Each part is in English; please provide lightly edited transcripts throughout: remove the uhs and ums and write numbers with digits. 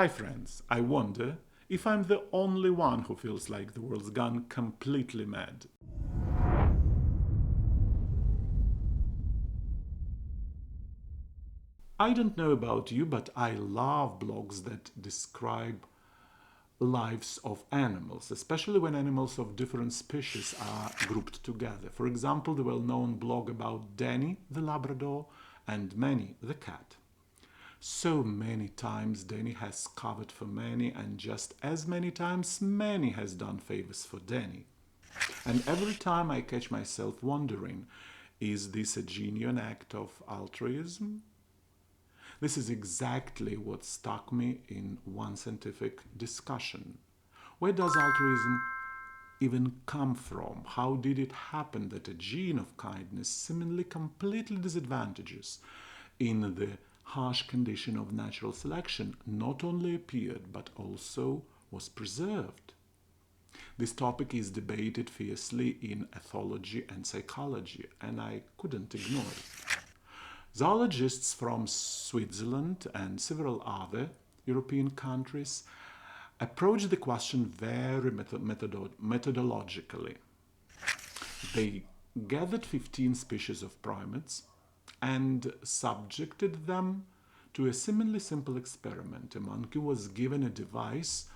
Hi friends, I wonder if I'm the only one who feels like the world's gone completely mad. I don't know about you, but I love blogs that describe lives of animals, especially when animals of different species are grouped together. For example, the well-known blog about Danny the Labrador and Manny the cat. So many times Danny has covered for Manny, and just as many times Manny has done favors for Danny. And every time I catch myself wondering, is this a genuine act of altruism? This is exactly what stuck me in one scientific discussion. Where does altruism even come from? How did it happen that a gene of kindness, seemingly completely disadvantageous in the harsh condition of natural selection, not only appeared but also was preserved? This topic is debated fiercely in ethology and psychology, and I couldn't ignore it. Zoologists from Switzerland and several other European countries approach the question very methodologically. They gathered 15 species of primates and subjected them to a seemingly simple experiment. A monkey was given a device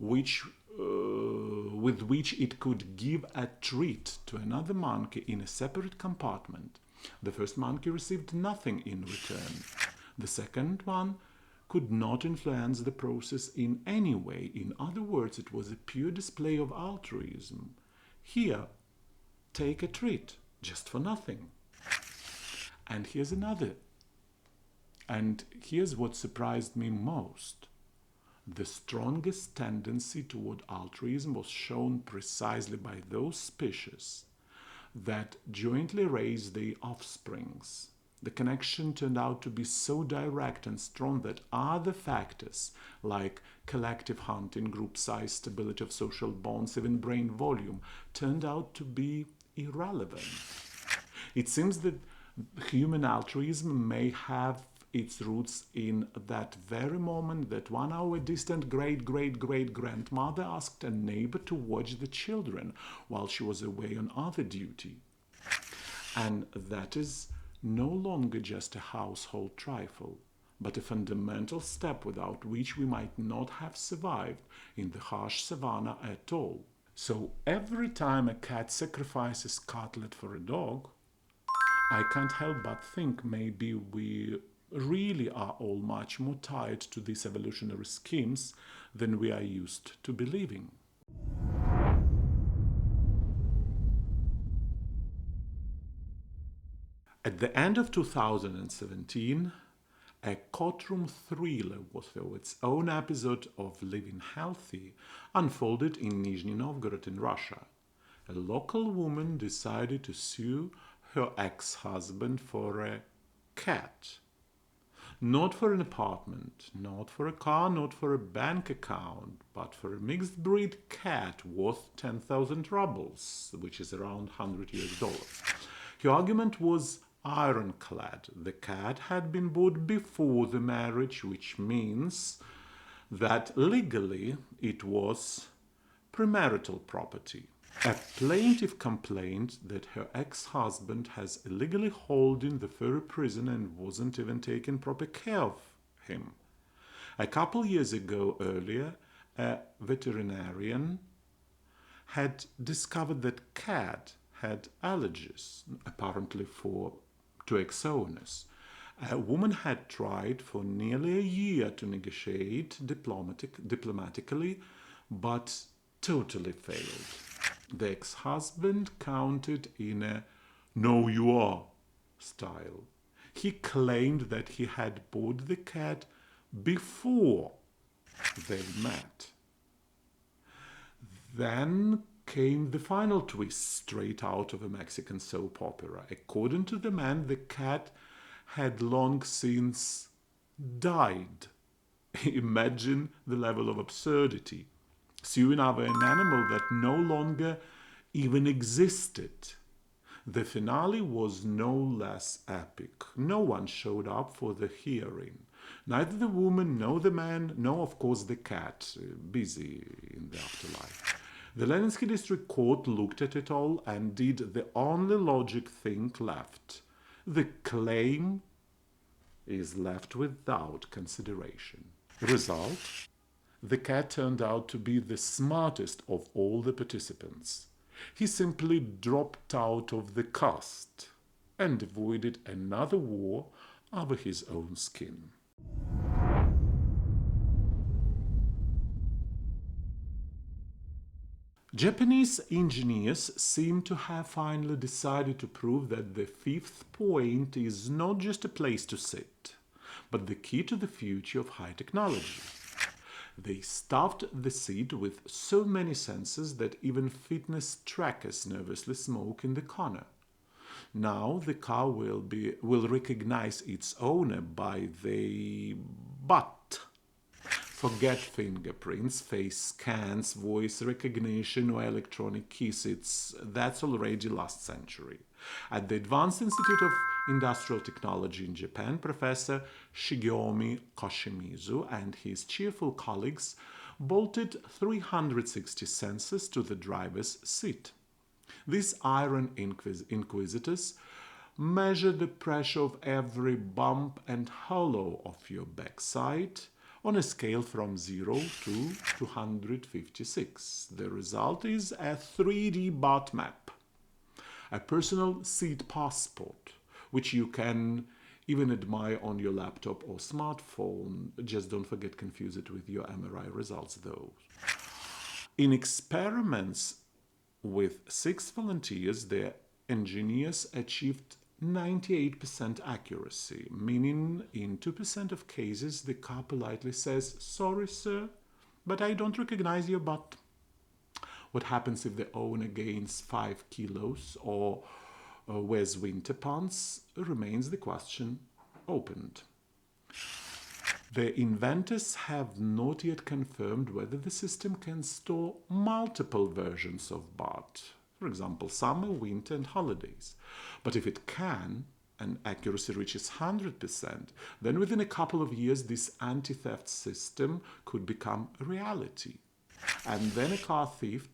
with which it could give a treat to another monkey in a separate compartment. The first monkey received nothing in return. The second one could not influence the process in any way. In other words, it was a pure display of altruism. Here, take a treat, just for nothing. And here's another. And here's what surprised me most. The strongest tendency toward altruism was shown precisely by those species that jointly raised their offsprings. The connection turned out to be so direct and strong that other factors like collective hunting, group size, stability of social bonds, even brain volume turned out to be irrelevant. It seems that human altruism may have its roots in that very moment that 1 hour distant great-great-great-grandmother asked a neighbor to watch the children while she was away on other duty. And that is no longer just a household trifle, but a fundamental step without which we might not have survived in the harsh savannah at all. So every time a cat sacrifices cutlet for a dog, I can't help but think maybe we really are all much more tied to these evolutionary schemes than we are used to believing. At the end of 2017, a courtroom thriller with its own episode of Living Healthy unfolded in Nizhny Novgorod in Russia. A local woman decided to sue her ex-husband for a cat. Not for an apartment, not for a car, not for a bank account, but for a mixed breed cat worth 10,000 rubles, which is around $100. Her argument was ironclad. The cat had been bought before the marriage, which means that legally it was premarital property. A plaintiff complained that her ex-husband has illegally holding the furry prison and wasn't even taking proper care of him. A couple years ago earlier, a veterinarian had discovered that cat had allergies, apparently to ex-owners. A woman had tried for nearly a year to negotiate diplomatically, but totally failed. The ex-husband countered in a "no you are" style. He claimed that he had bought the cat before they met. Then came the final twist straight out of a Mexican soap opera. According to the man, the cat had long since died. Imagine the level of absurdity. Suing over an animal that no longer even existed. The finale was no less epic. No one showed up for the hearing. Neither the woman nor the man, nor of course the cat, busy in the afterlife. The Leninsky district court looked at it all and did the only logic thing left. The claim is left without consideration. Result? The cat turned out to be the smartest of all the participants. He simply dropped out of the cast and avoided another war over his own skin. Japanese engineers seem to have finally decided to prove that the fifth point is not just a place to sit, but the key to the future of high technology. They stuffed the seat with so many sensors that even fitness trackers nervously smoke in the corner. Now the car will recognize its owner by the butt. Forget fingerprints, face scans, voice recognition, or electronic keys. That's already last century. At the Advanced Institute of Industrial Technology in Japan, Professor Shigeomi Koshimizu and his cheerful colleagues bolted 360 sensors to the driver's seat. These iron inquisitors measure the pressure of every bump and hollow of your backside on a scale from 0 to 256. The result is a 3D butt map, a personal seat passport, which you can even admire on your laptop or smartphone. Just don't forget confuse it with your MRI results though. In experiments with 6 volunteers, the engineers achieved 98% accuracy, meaning in 2% of cases the car politely says, "Sorry, sir, but I don't recognize your butt." What happens if the owner gains 5 kilos or wears winter pants remains the question opened. The inventors have not yet confirmed whether the system can store multiple versions of butt, for example, summer, winter, and holidays. But if it can, and accuracy reaches 100%, then within a couple of years this anti-theft system could become a reality. And then a car thief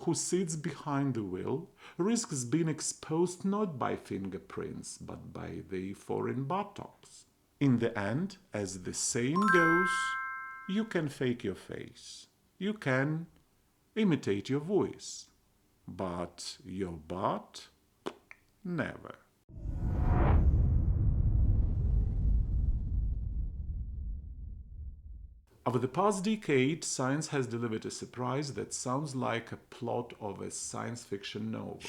who sits behind the wheel risks being exposed not by fingerprints, but by the foreign buttocks. In the end, as the saying goes, you can fake your face, you can imitate your voice, but your butt, never. Over the past decade, science has delivered a surprise that sounds like a plot of a science fiction novel.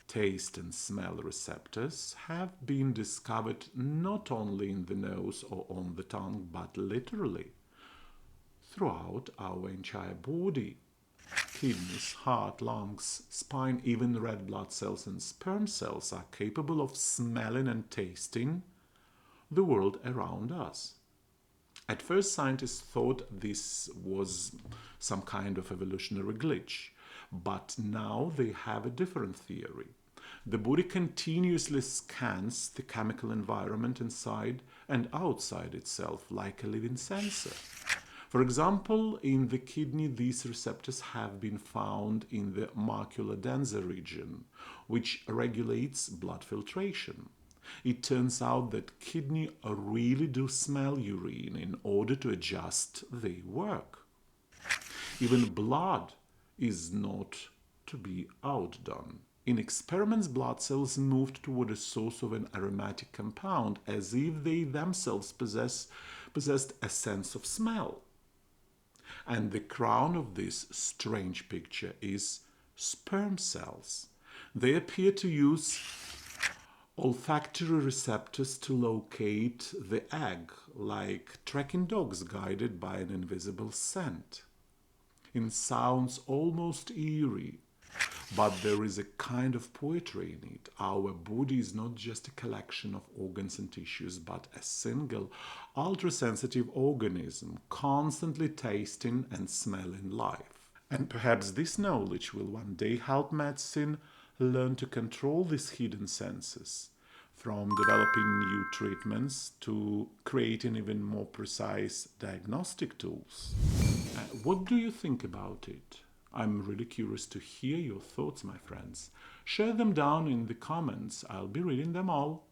Taste and smell receptors have been discovered not only in the nose or on the tongue, but literally throughout our entire body. Kidneys, heart, lungs, spine, even red blood cells and sperm cells are capable of smelling and tasting the world around us. At first, scientists thought this was some kind of evolutionary glitch, but now they have a different theory. The body continuously scans the chemical environment inside and outside itself like a living sensor. For example, in the kidney, these receptors have been found in the macula densa region, which regulates blood filtration. It turns out that kidneys really do smell urine in order to adjust their work. Even blood is not to be outdone. In experiments, blood cells moved toward a source of an aromatic compound as if they themselves possessed a sense of smell. And the crown of this strange picture is sperm cells. They appear to use olfactory receptors to locate the egg, like tracking dogs guided by an invisible scent. It sounds almost eerie, but there is a kind of poetry in it. Our body is not just a collection of organs and tissues, but a single, ultra-sensitive organism, constantly tasting and smelling life. And perhaps this knowledge will one day help medicine learn to control these hidden senses. from developing new treatments to creating even more precise diagnostic tools. What do you think about it? I'm really curious to hear your thoughts, my friends. Share them down in the comments. I'll be reading them all.